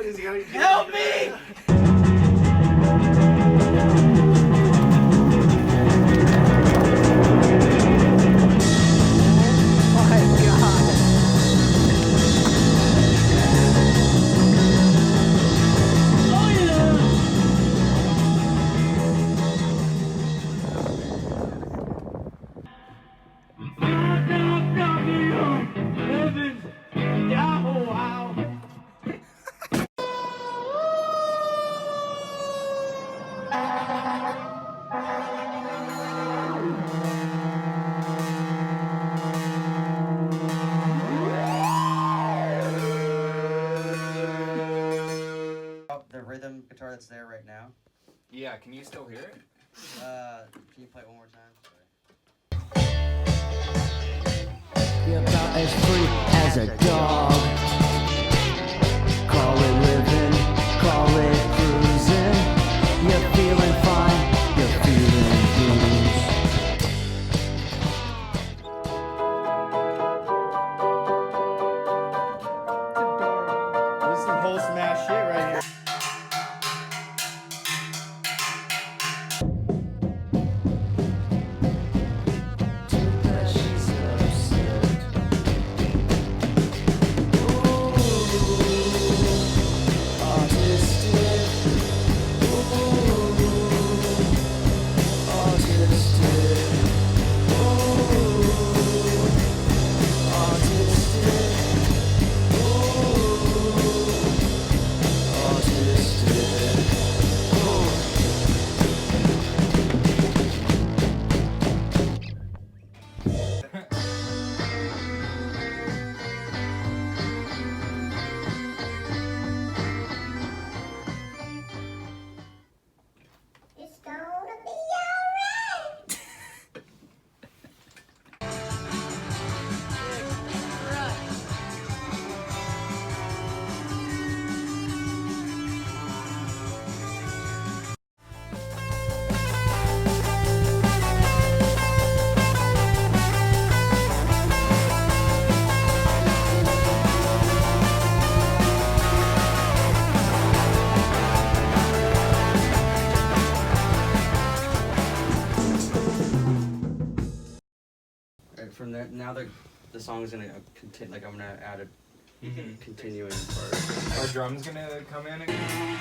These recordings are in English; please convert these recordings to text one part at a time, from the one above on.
Help me! The rhythm guitar that's there right now. Yeah, can you still hear it? Can you play it one more time? You're about as free as a dog. Call it living, call it cruising. You're feeling fine, you're feeling blues. This is some whole smash shit right here. It's gonna be alright. Right, from there, now the song is gonna continue. Like I'm gonna add a continuing part. Are drums gonna come in again?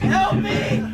Help me!